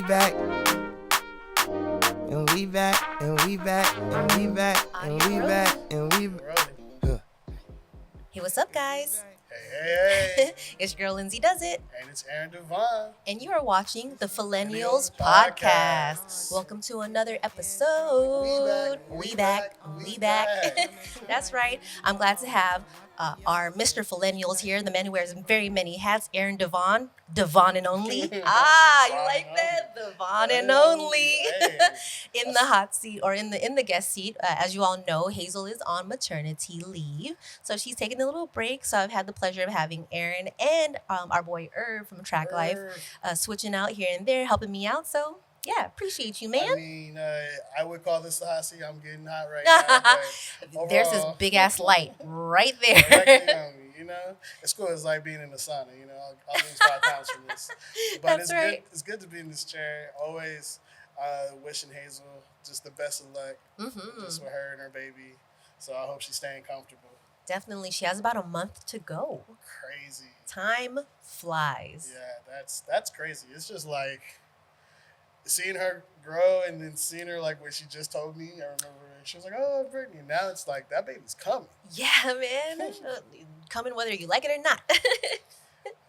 back. And we back, and we back, and we back, and we back, and we back. Hey, what's up, guys? Hey. It's your girl, Lindsey Does It. And it's Aaron Devon. And you are watching the Fillennials Fillennials Podcast. Podcast. Welcome to another episode. We back. That's right. I'm glad to have our Mr. Fillennials here, the man who wears very many hats, Aaron Devon. Devon and only. You like that? Devon and only. In the hot seat or in the guest seat. As you all know, Hazel is on maternity leave. So she's taking a little break. So I've had the pleasure of having Aaron and our boy Irv from Track Life switching out here and there, helping me out. So yeah, appreciate you, man. I mean, I would call this the hot seat. I'm getting hot right now. But there's this big ass light right there. directly on me, you know? It's cool. It's like being in the sauna, you know? I'll lose 5 pounds from this. But That's it's right. good. It's good to be in this chair. Always wishing Hazel just the best of luck, just with her and her baby. So I hope she's staying comfortable. Definitely. She has about a month to go. Crazy. Time flies. Yeah, that's crazy. It's just like seeing her grow and then seeing her like when she just told me. I remember she was like, "Oh, I'm pregnant." Now it's like that baby's coming. Yeah, man. Coming whether you like it or not.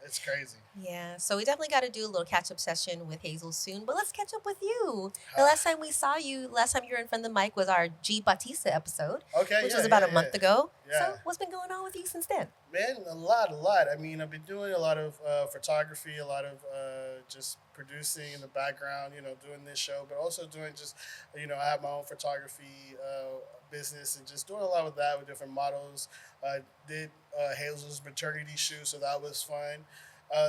It's crazy. Yeah, so we definitely got to do a little catch-up session with Hazel soon, but let's catch up with you. The last time we saw you, last time you were in front of the mic was our G. Batista episode, which was about a month ago. Yeah. So what's been going on with you since then? Man, a lot. I mean, I've been doing a lot of photography, a lot of just producing in the background, you know, doing this show, but also doing just, you know, I have my own photography business and just doing a lot with that with different models. Did Hazel's maternity shoot, so that was fun.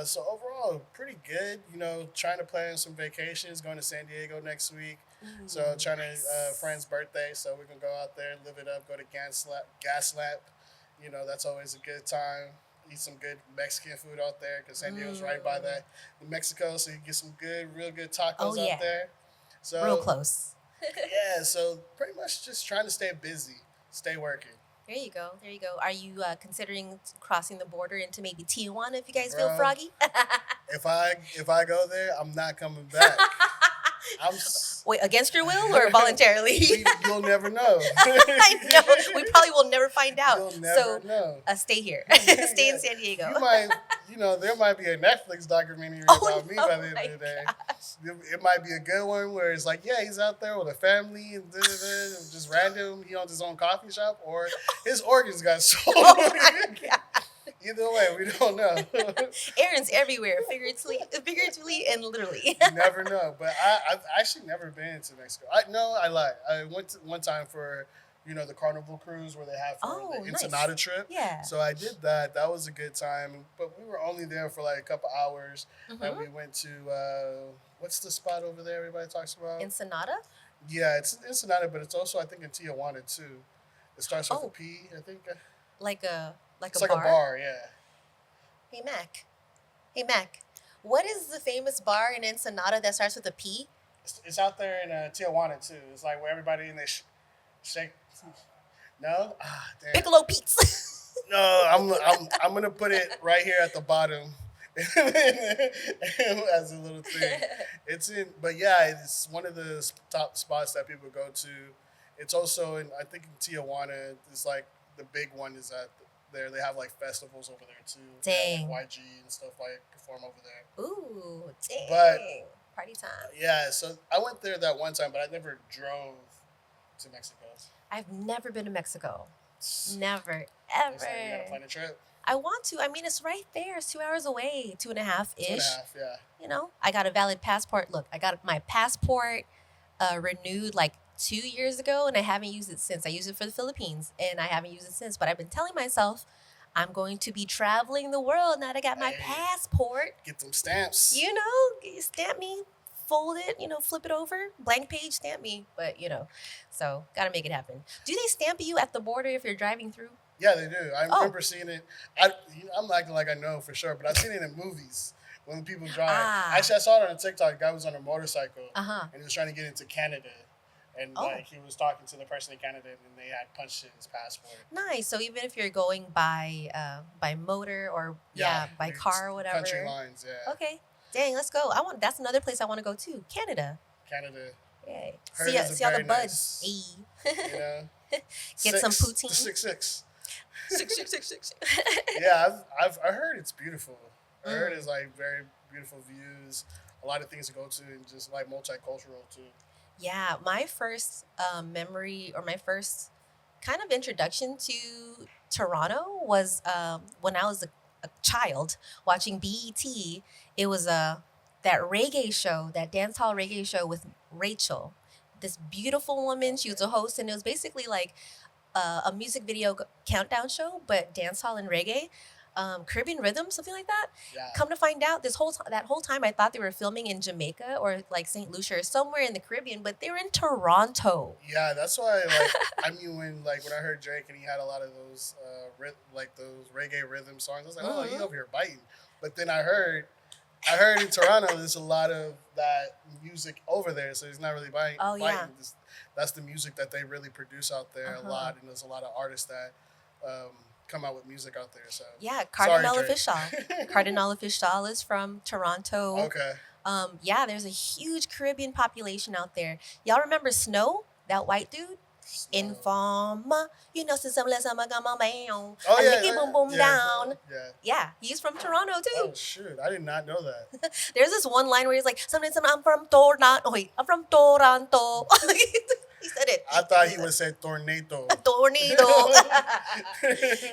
So overall, pretty good. You know, trying to plan some vacations, going to San Diego next week. So trying to friend's birthday, so we're gonna go out there and live it up. Go to Gaslamp. You know, that's always a good time. Eat some good Mexican food out there because San Diego's right by that Mexico, so you get some real good tacos out there. So real close. yeah, so pretty much just trying to stay busy, stay working. There you go. Are you considering crossing the border into maybe Tijuana if you guys feel froggy? If I go there, I'm not coming back. Wait, against your will or voluntarily? You'll never know. I know. We probably will never find out. You'll never know. Stay here. Stay in San Diego. There might be a Netflix documentary about me by the end of the day. Gosh. It might be a good one where it's like, yeah, he's out there with a family and just random. He owns his own coffee shop, or his organs got sold. Oh my God. Either way, we don't know. Aaron's everywhere, figuratively and literally. You never know. But I've actually never been to Mexico. I lied. I went one time for, you know, the Carnival cruise where they have the Ensenada trip. Yeah. So I did that. That was a good time. But we were only there for like a couple hours. And we went to, what's the spot over there everybody talks about? Ensenada? Yeah, it's Ensenada, but it's also, I think, in Tijuana too. It starts with a P, I think. It's like a bar, yeah. Hey, Mac. What is the famous bar in Ensenada that starts with a P? It's out there in Tijuana too. It's like where everybody in there shake. No? Damn. Piccolo Pete's. No, I'm gonna put it right here at the bottom as a little thing. It's one of the top spots that people go to. It's also I think in Tijuana. It's like the big one is at there. They have like festivals over there too. Dang. Like YG and stuff like perform over there. Ooh, dang. But party time. Yeah, so I went there that one time, but I never drove to Mexico. I've never been to Mexico. Never, ever. You gotta plan a trip. I want to. I mean, it's right there. It's 2 hours away, 2.5-ish. 2.5, yeah. You know, I got a valid passport. Look, I got my passport renewed like 2 years ago, and I haven't used it since. I used it for the Philippines, and I haven't used it since. But I've been telling myself I'm going to be traveling the world now that I got my passport. Get them stamps. You know, stamp me, fold it, you know, flip it over, blank page, stamp me. But, you know, so got to make it happen. Do they stamp you at the border if you're driving through? Yeah, they do. I remember seeing it. I'm acting like I know for sure, but I've seen it in movies when people drive. Actually, I saw it on TikTok. A guy was on a motorcycle, and he was trying to get into Canada. And like he was talking to the person in Canada, and they had punched in his passport. Nice. So even if you're going by motor or by car or whatever. Country lines, yeah. Okay. Dang, let's go. That's another place I want to go to. Canada. Canada. Yay. Heard See all the buds. nice. Ayy. You know, Get some poutine. The 6'6". 6. Yeah, I heard it's beautiful. I heard Mm. it's like very beautiful views, a lot of things to go to, and just like multicultural too. Yeah, my first memory or my first kind of introduction to Toronto was when I was a child watching BET. It was that reggae show, that dancehall reggae show with Rachel, this beautiful woman. She was a host, and it was basically like a music video countdown show, but dancehall and reggae. Caribbean rhythm, something like that. Yeah. Come to find out, that whole time I thought they were filming in Jamaica or like St. Lucia or somewhere in the Caribbean, but they were in Toronto. Yeah, that's why. Like, I mean, when I heard Drake and he had a lot of those those reggae rhythm songs, I was like, oh, he over here biting. But then I heard in Toronto there's a lot of that music over there, so he's not really biting. Oh, yeah. That's the music that they really produce out there a lot, and there's a lot of artists that come out with music out there. So Yeah, Cardinal Drake. Official. Cardinal Official is from Toronto. Okay. Yeah, there's a huge Caribbean population out there. Y'all remember Snow, that white dude? Informa, you know, since I'm less, I'm a man. Oh, I yeah, lick it boom boom down. Yeah. Yeah, he's from Toronto too. Oh shoot! I did not know that. There's this one line where he's like, something, I'm from Toronto. Oh, wait, I'm from Toronto. He said it. I thought he would say tornado. Tornado.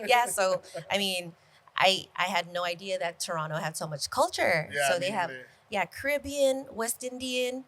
Yeah, so I mean, I had no idea that Toronto had so much culture. Yeah, So they me have neither. Caribbean, West Indian,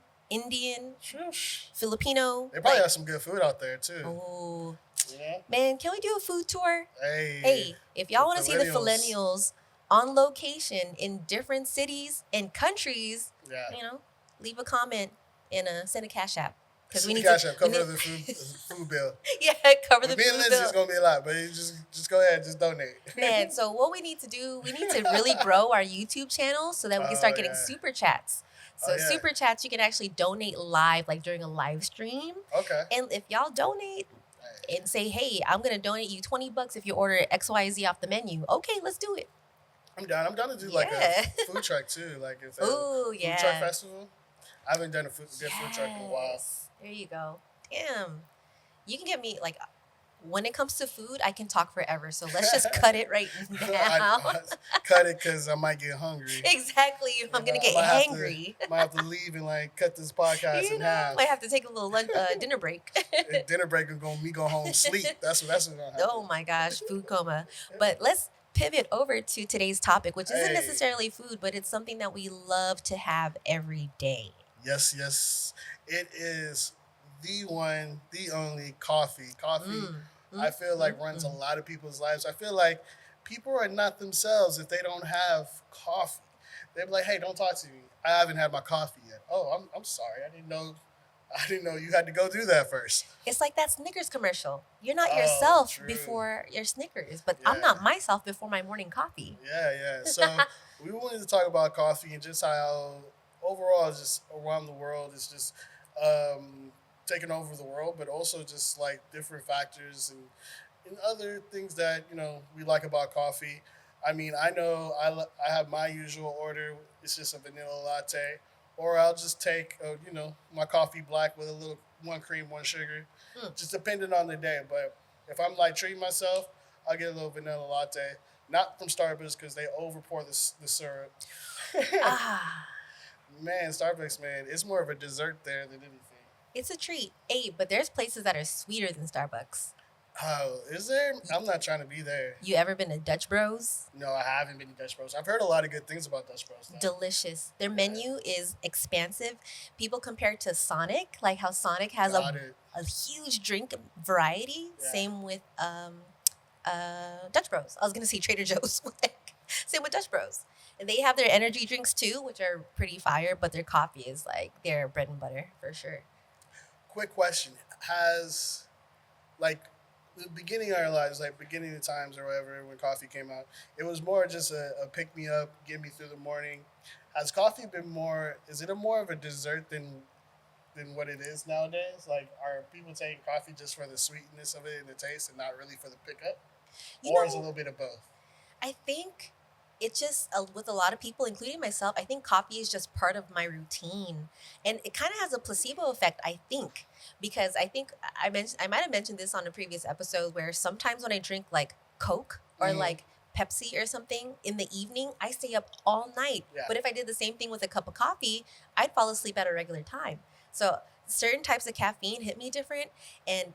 Shush. Filipino. They probably like- have some good food out there too. Oh Yeah. man, can we do a food tour? Hey. Hey, if y'all want to see the Fillennials. Fillennials on location in different cities and countries, Yeah. Leave a comment and send a cash app. Because we need Cash to App, cover the food bill. Yeah, cover the Me and food Lindsey bill. is gonna be a lot, but you just go ahead, just donate. Man, so what we need to do, we need to really grow our YouTube channel so that we can start getting super chats. So yeah. super chats, you can actually donate live, like during a live stream. Okay. And if y'all donate and say, hey, I'm going to donate you $20 if you order XYZ off the menu. Okay, let's do it. I'm down. I'm down to do like Yeah. a food truck too. Like if Ooh, food yeah. truck festival. I haven't done a good food truck in a while. Yes. There you go. Damn. You can get me, like, when it comes to food, I can talk forever. So let's just cut it right now. Cut it because I might get hungry. Exactly. I'm going to get hangry. Might have to leave and like cut this podcast in half. Might have to take a little dinner break. Dinner break and go home sleep. That's what's gonna happen. Oh my gosh, food coma. But let's pivot over to today's topic, which isn't necessarily food, but it's something that we love to have every day. Yes. It is the one, the only coffee. Coffee, I feel like runs a lot of people's lives. I feel like people are not themselves if they don't have coffee. They're like, hey, don't talk to me. I haven't had my coffee yet. Oh, I'm sorry. I didn't know you had to go do that first. It's like that Snickers commercial. You're not yourself true. before your Snickers, but I'm not myself before my morning coffee. Yeah. So we wanted to talk about coffee and just how overall, just around the world, it's just taking over the world, but also just like different factors and other things that, we like about coffee. I mean, I know I have my usual order. It's just a vanilla latte, or I'll just take, my coffee black with a little 1 cream, 1 sugar, just depending on the day. But if I'm like treating myself, I'll get a little vanilla latte, not from Starbucks because they over pour the syrup. Man, Starbucks, man, it's more of a dessert there than anything. It's a treat. Hey, but there's places that are sweeter than Starbucks. Oh, is there? I'm not trying to be there. You ever been to Dutch Bros? No, I haven't been to Dutch Bros. I've heard a lot of good things about Dutch Bros, though. Delicious. Their menu is expansive. People compare it to Sonic, like how Sonic has a huge drink variety. Yeah. Same with Dutch Bros. I was going to say Trader Joe's. Same with Dutch Bros. And they have their energy drinks too, which are pretty fire, but their coffee is like their bread and butter for sure. Quick question. Has, like, the beginning of our lives, like beginning of times or whatever, when coffee came out, it was more just a pick-me-up, get me through the morning. Has coffee been is it more of a dessert than what it is nowadays? Like, are people taking coffee just for the sweetness of it and the taste and not really for the pickup? Or is it a little bit of both? I think it just, with a lot of people, including myself, I think coffee is just part of my routine. And it kind of has a placebo effect, I think, because I think I might have mentioned this on a previous episode where sometimes when I drink like Coke or like Pepsi or something in the evening, I stay up all night. Yeah. But if I did the same thing with a cup of coffee, I'd fall asleep at a regular time. So certain types of caffeine hit me different. And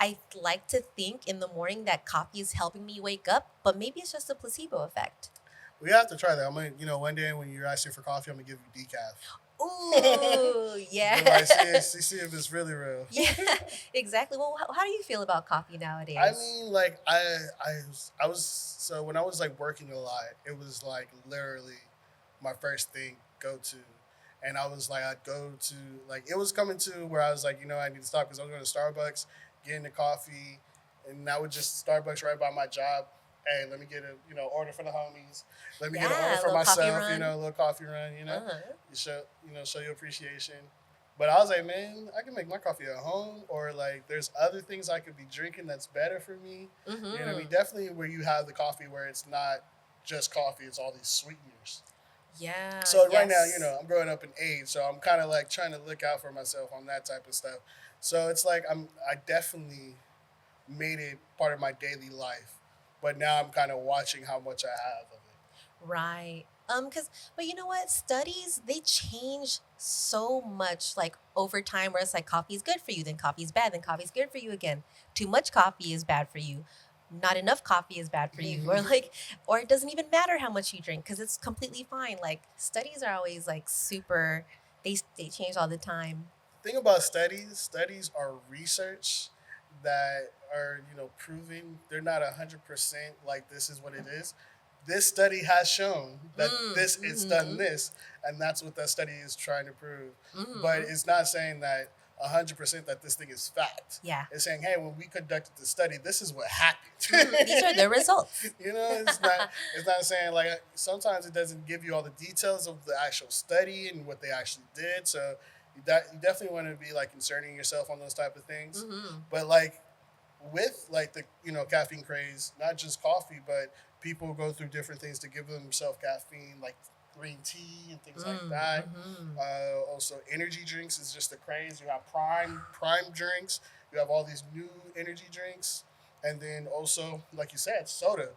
I like to think in the morning that coffee is helping me wake up, but maybe it's just a placebo effect. We have to try that. I'm gonna, one day when you're asking for coffee, I'm gonna give you decaf. Ooh, yeah. Like, see if it's really real. Yeah, exactly. Well, how do you feel about coffee nowadays? I mean, like I was so when I was like working a lot, it was like literally my first thing go to, and I was like I'd go to like it was coming to where I was like I need to stop because I was going to Starbucks, getting the coffee, and I would just Starbucks right by my job. Hey, let me get a order for the homies. Let me get an order for myself. A little coffee run. You show your appreciation. But I was like, man, I can make my coffee at home, or like there's other things I could be drinking that's better for me. Mm-hmm. You know what I mean? Definitely where you have the coffee where it's not just coffee, it's all these sweeteners. Yeah. So right now, I'm growing up in age, so I'm kind of like trying to look out for myself on that type of stuff. So it's like I definitely made it part of my daily life. But now I'm kind of watching how much I have of it. Right. But you know what? Studies, they change so much like over time where it's like coffee is good for you, then coffee is bad, then coffee is good for you again. Too much coffee is bad for you. Not enough coffee is bad for you. Or it doesn't even matter how much you drink because it's completely fine. Like studies are always like super, they change all the time. The thing about studies are research that are, proving they're not 100% like this is what it is. This study has shown that it's done this, and that's what that study is trying to prove. Mm-hmm. But it's not saying that 100% that this thing is fact. Yeah. It's saying, hey, when we conducted the study, this is what happened. These are the results. It's not saying like sometimes it doesn't give you all the details of the actual study and what they actually did. So you definitely want to be like concerning yourself on those type of things. Mm-hmm. But like with like the caffeine craze, not just coffee, but people go through different things to give themselves caffeine, like green tea and things like that. Mm-hmm. Also, energy drinks is just a craze. You have prime drinks. You have all these new energy drinks, and then also, like you said, soda.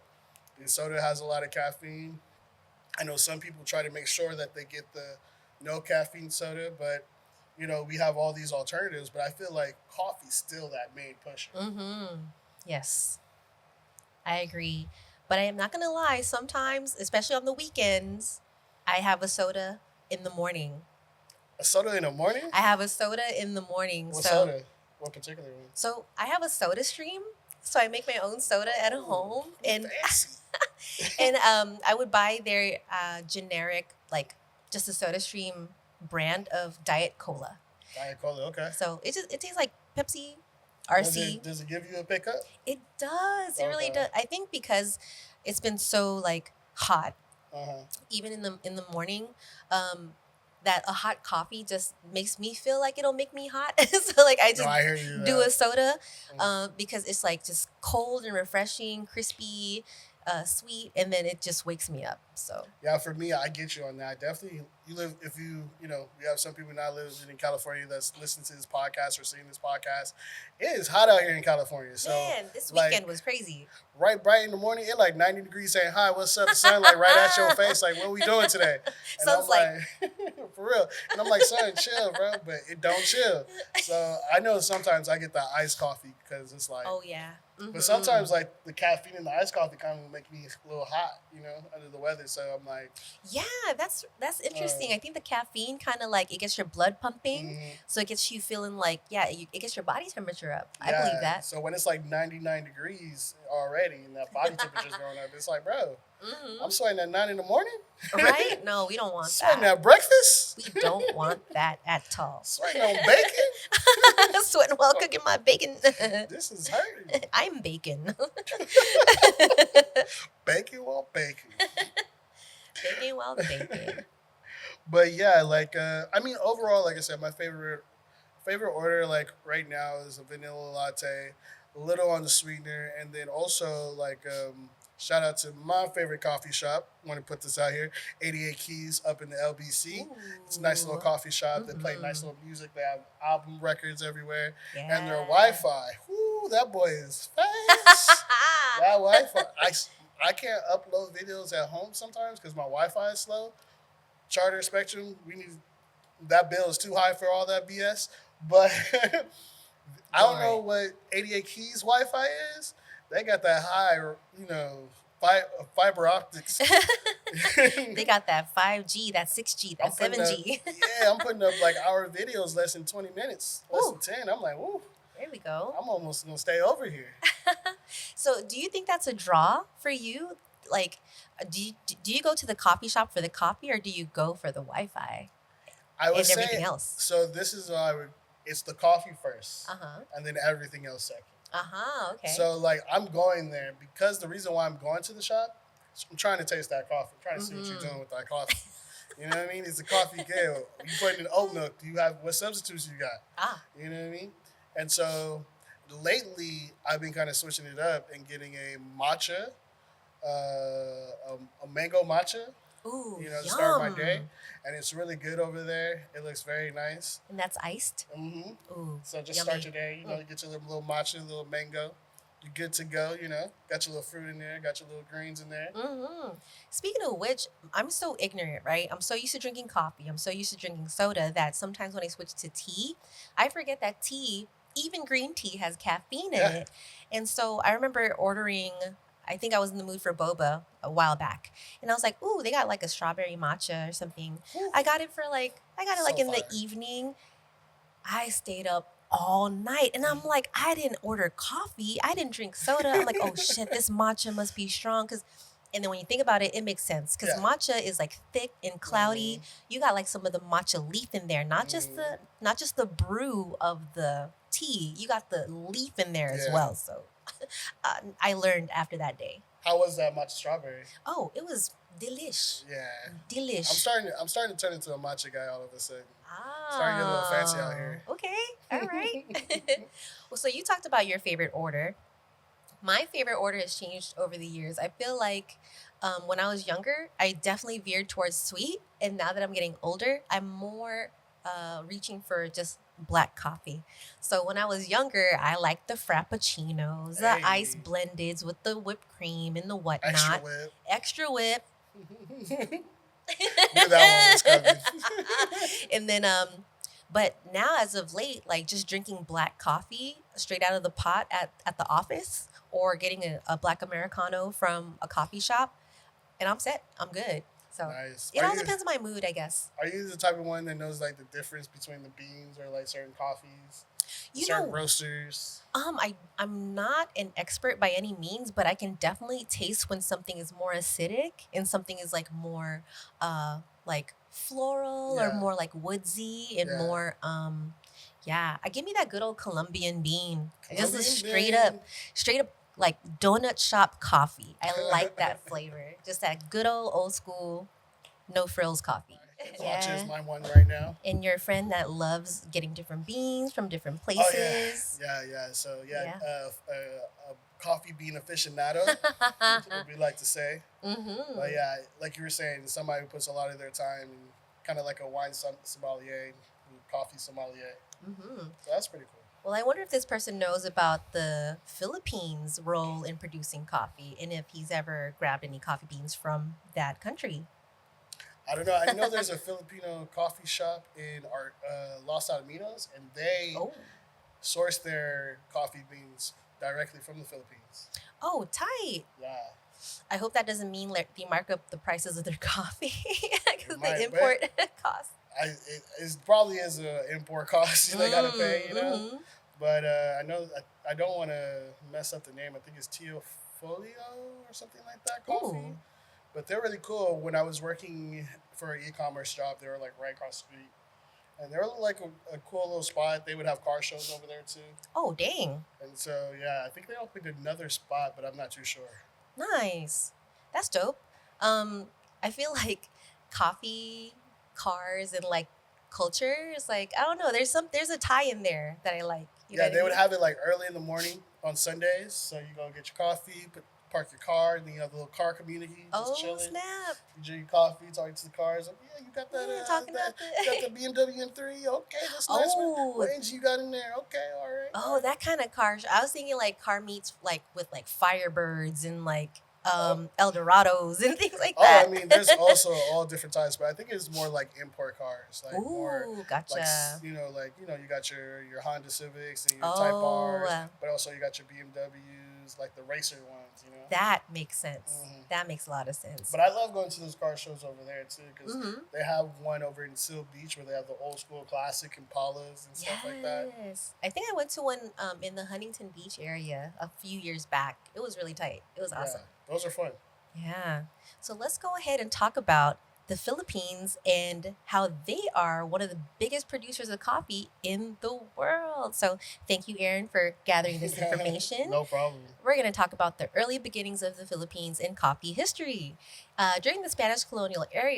And soda has a lot of caffeine. I know some people try to make sure that they get the no caffeine soda, but we have all these alternatives, but I feel like coffee's still that main pusher. Mm-hmm. Yes, I agree. But I am not going to lie. Sometimes, especially on the weekends, I have a soda in the morning. A soda in the morning? I have a soda in the morning. What soda? What particular one? So I have a soda stream. So I make my own soda at home. And and I would buy their generic, like just a soda stream brand of Diet Cola. Diet Cola, okay. So it tastes like Pepsi, RC. Does it give you a pickup? It does. It really does. I think because it's been so like hot, even in the morning, that a hot coffee just makes me feel like it'll make me hot. So like I just do a soda because it's like just cold and refreshing, crispy, sweet, and then it just wakes me up. So yeah, for me, I get you on that. Definitely, we have some people now living in California that's listening to this podcast or seeing this podcast. It is hot out here in California. So man, this weekend was crazy. Right bright in the morning, it like 90 degrees saying hi, what's up, son? Like right at your face, like what are we doing today? And Sounds I'm like for real. And I'm like, son, chill, bro. But it don't chill. So I know sometimes I get the iced coffee because it's like, oh yeah. Mm-hmm. But sometimes like the caffeine in the iced coffee kind of make me a little hot, under the weather. So I'm like, yeah, that's interesting. I think the caffeine kind of like it gets your blood pumping, so it gets you feeling like it gets your body temperature up. I believe that. So when it's like 99 degrees already and that body temperature's going up, it's like, bro, I'm sweating at 9 a.m. Right? No, we don't want sweating that. At breakfast? We don't want that at all. Sweating on bacon? Sweating while cooking my bacon. This is hurting. I'm bacon. Bacon while bacon. Bacon while bacon. But yeah, like overall, like I said, my favorite order like right now is a vanilla latte. a little on the sweetener, and then also like shout out to my favorite coffee shop. Want to put this out here, 88 Keys up in the LBC. Ooh. It's a nice little coffee shop. They play Mhm. nice little music. They have album records everywhere, Yeah. and their Wi-Fi. Whoo, that boy is fast. That Wi-Fi. I can't upload videos at home sometimes because my Wi-Fi is slow. Charter Spectrum, that bill is too high for all that BS. But I don't know what 88 Keys Wi-Fi is. They got that high, fiber optics. They got that 5G, that 6G, that 7G. I'm putting up like our videos less than 20 minutes, less Ooh. than 10. I'm like, woo, There we go. I'm almost going to stay over here. So do you think that's a draw for you? Like, do you go to the coffee shop for the coffee, or do you go for the Wi-Fi I would and say, everything else? so this is it's the coffee first, Uh-huh. and then everything else second. Uh-huh, okay. So like I'm going there because the reason why I'm going to the shop, I'm trying to taste that coffee. I'm trying to see what you're doing with that coffee. You know what I mean? It's a coffee gale. You put in oat milk. Do you have what substitutes you got? You know what I mean? And so lately I've been kind of switching it up and getting a matcha, a mango matcha. Ooh, To start my yum. day, and it's really good over there. It looks very nice. And that's iced? Mm-hmm. Ooh, So just yummy. start your day. You get your little matcha, little mango. You're good to go. Got your little fruit in there. Got your little greens in there. Mm-hmm. Speaking of which, I'm so ignorant, right? I'm so used to drinking coffee. I'm so used to drinking soda that sometimes when I switch to tea, I forget that tea, even green tea, has caffeine in Yeah. it. And so I remember ordering, I think I was in the mood for boba a while back. And I was like, ooh, they got like a strawberry matcha or something. Ooh. I got it like So in the fire. evening. I stayed up all night and I'm like, I didn't order coffee. I didn't drink soda. I'm like, oh shit, this matcha must be strong. And then when you think about it, it makes sense because Yeah. matcha is like thick and cloudy. You got like some of the matcha leaf in there, not just the brew of the tea. You got the leaf in there as Yeah. well. So I learned after that day. How was that matcha strawberry? Oh, it was delish. Yeah. Delish. I'm starting to turn into a matcha guy all of a sudden. Ah, Starting to get a little fancy out here. Okay, all right. Well, so you talked about your favorite order. My favorite order has changed over the years. I feel like when I was younger, I definitely veered towards sweet. And now that I'm getting older, I'm more reaching for just black coffee. So when I was younger, I liked the frappuccinos, the Hey. ice blendeds with the whipped cream and the whatnot. Extra whip. Extra whip. Knew that one was coming. And then but now as of late, like just drinking black coffee straight out of the pot at the office or getting a black Americano from a coffee shop, and I'm set. I'm good. So Nice. it all depends on my mood, I guess. Are you the type of one that knows like the difference between the beans or like certain coffees, You certain know, roasters? I'm not an expert by any means, but I can definitely taste when something is more acidic and something is like more like floral or Yeah. more like woodsy and Yeah. more I give me that good old Colombian bean. Just a Colombian straight up like donut shop coffee. I like that flavor. Just that good old school no frills coffee. Matcha is my one right now. And your friend that loves getting different beans from different Oh places. yeah. So Yeah. a coffee bean aficionado, we like to say. Mm-hmm. But yeah, like you were saying, somebody who puts a lot of their time in, kind of like a wine sommelier, coffee sommelier. Mm-hmm. So that's pretty cool. Well, I wonder if this person knows about the Philippines' role in producing coffee and if he's ever grabbed any coffee beans from that country. I don't know. I know there's a Filipino coffee shop in our Los Alamitos, and they source their coffee beans directly from the Philippines. Oh, tight. Yeah. I hope that doesn't mean like they mark up the prices of their coffee because might, the import costs. It probably is an import cost they gotta pay, Mm-hmm. But I know I don't want to mess up the name. I think it's Tio Folio or something like that coffee. Ooh. But they're really cool. When I was working for an e-commerce job, they were like right across the street, and they were like a cool little spot. They would have car shows over there too. Oh, dang. And so yeah, I think they opened another spot, but I'm not too sure. Nice. That's dope. I feel like coffee, cars, and like culture is like, I don't know, there's a tie in there that I like. You know Yeah, what I they would mean? have it like early in the morning on Sundays. So you go get your coffee, park your car, and then you have a little car community just Oh, chilling. snap. You drink your coffee, talking to the cars. Like, yeah, you got that, Yeah, talking about you got the BMW M3. Okay, that's nice. Oh, What engine you got in there? Okay, all right. oh, that kind of car. I was thinking like car meets like with like Firebirds and like Eldorados and things like Oh, that. I mean, there's also all different types, but I think it's more like import cars, like more Ooh, like gotcha. you got your Honda Civics and your Oh, Type R's, but also you got your BMWs, like the racer ones, that makes sense. Mhm. That makes a lot of sense. But I love going to those car shows over there too, because Mhm. they have one over in Seal Beach where they have the old school classic Impalas and stuff like that. Yes. I think I went to one in the Huntington Beach area a few years back. It was really tight. It was awesome. Yeah, those are fun. Yeah. So let's go ahead and talk about the Philippines and how they are one of the biggest producers of coffee in the world. So thank you, Aaron, for gathering this information. No problem. We're going to talk about the early beginnings of the Philippines in coffee history. During the Spanish colonial era,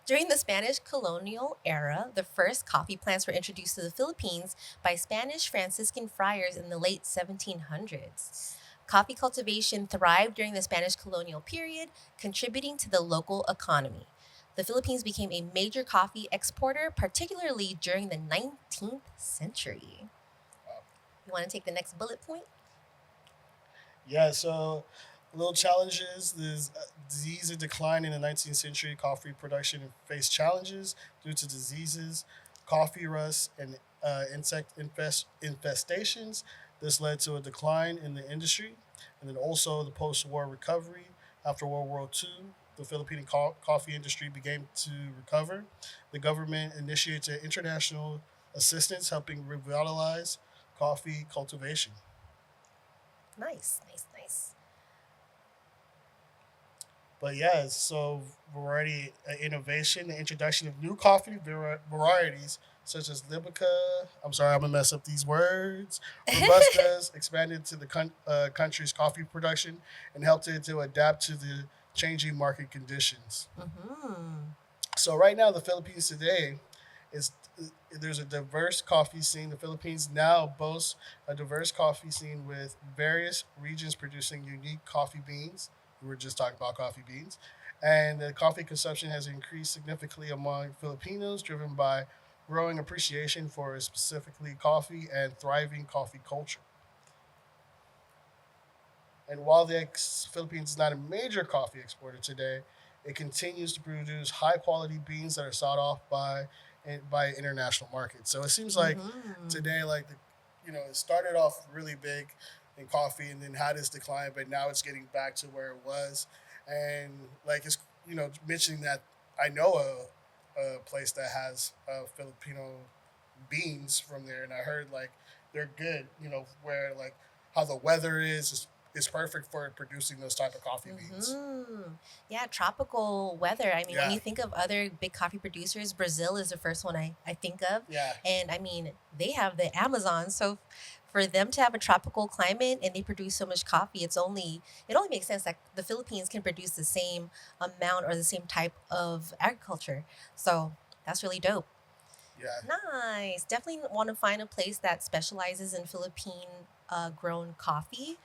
during the Spanish colonial era, the first coffee plants were introduced to the Philippines by Spanish Franciscan friars in the late 1700s. Coffee cultivation thrived during the Spanish colonial period, contributing to the local economy. The Philippines became a major coffee exporter, particularly during the 19th century. You want to take the next bullet point? Yeah, so little challenges. There's disease and decline in the 19th century. Coffee production faced challenges due to diseases, coffee rust, and insect infestations. This led to a decline in the industry. And then also the post-war recovery. After World War II, the Philippine coffee industry began to recover. The government initiated international assistance helping revitalize coffee cultivation. Nice, nice, nice. But yeah, so variety innovation, the introduction of new coffee varieties such as Libica. I'm sorry, I'm gonna mess up these words. Robustas expanded to the country's coffee production and helped it to adapt to the changing market conditions. Mm-hmm. So right now, the Philippines today is there's a diverse coffee scene. The Philippines now boasts a diverse coffee scene with various regions producing unique coffee beans. We were just talking about coffee beans. And the coffee consumption has increased significantly among Filipinos, driven by growing appreciation for specifically coffee and thriving coffee culture. And while the Philippines is not a major coffee exporter today, it continues to produce high quality beans that are sought off by international markets. So it seems like Mm-hmm. today, like it started off really big in coffee and then had its decline, but now it's getting back to where it was. And like it's mentioning that I know a place that has Filipino beans from there, and I heard like they're good. Where like how the weather is perfect for producing those type of coffee beans. Mm-hmm. Yeah, tropical weather. I mean, when Yeah. you think of other big coffee producers, Brazil is the first one I think of. Yeah. And I mean, they have the Amazon. So for them to have a tropical climate and they produce so much coffee, it only makes sense that the Philippines can produce the same amount or the same type of agriculture. So that's really dope. Yeah. Nice. Definitely want to find a place that specializes in Philippine grown coffee.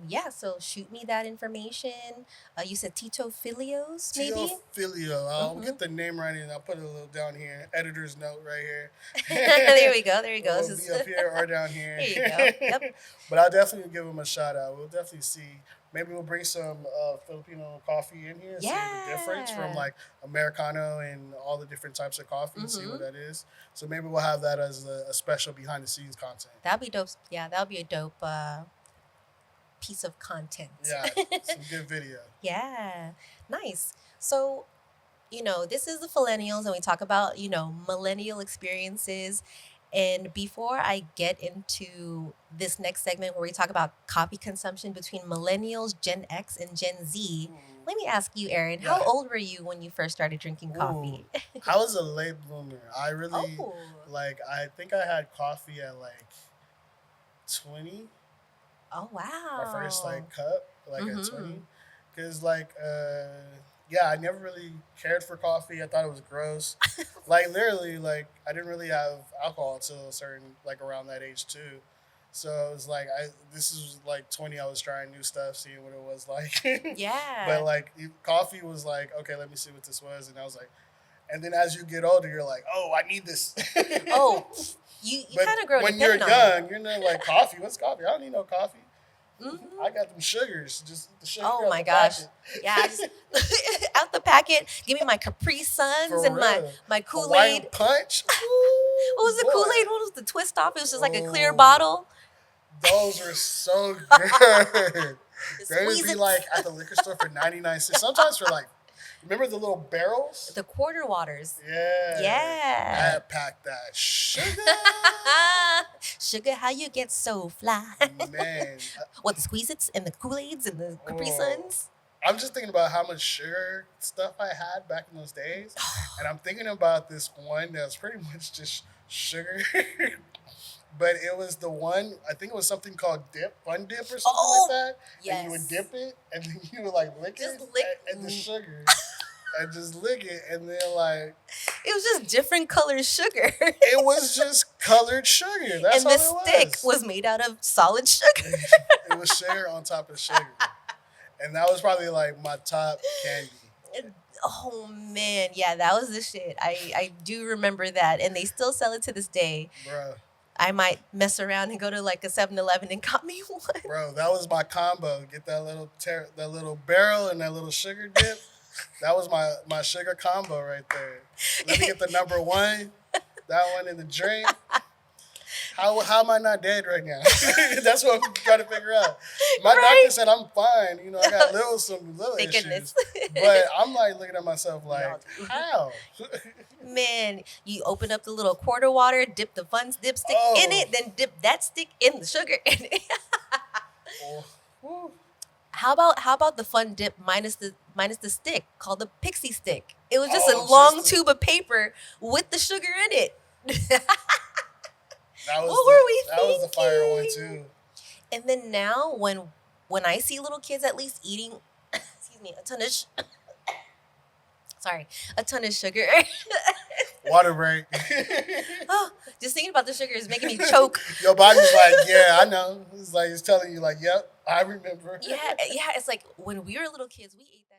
Yeah, so shoot me that information. You said Tito Filios, maybe? Teophilia. I'll Mhm. get the name right and I'll put it a little down here. Editor's note right here. There we go. There you go. It'll This be is up here or down here. There you go. Yep. But I'll definitely give them a shout out. We'll definitely see. Maybe we'll bring some Filipino coffee in here and see the difference from Yeah. like Americano and all the different types of coffee and see what Mhm. that is. So maybe we'll have that as a special behind the scenes content. That'd be dope. Yeah, that'll be a dope piece of content. Yeah, some good video. Yeah. Nice. So, this is the Fillennials, and we talk about, millennial experiences. And before I get into this next segment where we talk about coffee consumption between millennials, Gen X, and Gen Z, let me ask you, Aaron, how Yeah. old were you when you first started drinking coffee? I was a late bloomer. I really Oh. I think I had coffee at like 20. Oh, wow. My first like cup, like at Mhm. 20. Because yeah, I never really cared for coffee. I thought it was gross. Like literally, like I didn't really have alcohol until a certain like around that age too. So it was like this is like 20. I was trying new stuff, seeing what it was like. Yeah. But like coffee was like, okay, let me see what this was, and I was like, and then as you get older, you're like, oh, I need this. Oh, you kind of grow when you're dependent on it. young, you're not like coffee. What's coffee? I don't need no coffee. Mm-hmm. I got them sugars. Just the sugar. Oh out my the gosh. packet. Yeah, I just out the packet. Give me my Capri Suns For and real. my Hawaiian Kool-Aid. punch. What was the Boy. Kool-Aid? What was the twist off? It was just like a clear Oh. bottle. Those were so good. They would Squeeze be it. like at the liquor store for 99 cents. Sometimes for like, remember the little barrels? The quarter waters. Yeah. Yeah. I packed that sugar. Sugar, how you get so fly? Man. What, the Squeeze-Its and the Kool-Aids and the Capri Oh. Suns? I'm just thinking about how much sugar stuff I had back in those days. And I'm thinking about this one that was pretty much just sugar. But it was the one, I think it was something called Fun Dip or something like that. Yes. And you would dip it, and then you would like lick Just it, lick- and the sugar. And just lick it, and then like, It was just different colored sugar. it was just colored sugar. That's And all the it stick was made out of solid sugar. It was sugar on top of sugar. And that was probably like my top candy. Oh man, yeah, that was the shit. I do remember that, and they still sell it to this day. Bro, I might mess around and go to like a 7-Eleven and got me one. bro, that was my combo. Get that little barrel and that little sugar dip. That was my sugar combo right there. Let me get the number one, that one in the drink. How am I not dead right now? That's what I'm trying to figure out. My doctor said I'm fine. You know, I got some little Thank issues. goodness. But I'm like looking at myself like, how? Man, you open up the little quarter water, dip the fun dip stick in it, then dip that stick in the sugar in it. Whew. How about the fun dip minus the stick called the pixie stick? It was just a Oh, long just a- tube of paper with the sugar in it. That was What were we That was the fire one thinking? too. And then now when I see little kids at least eating, excuse me, a ton of sugar. Water break. Oh, just thinking about the sugar is making me choke. Your body's like, yeah, I know. It's like it's telling you, like, yep, I remember. Yeah, it's like when we were little kids, we ate that.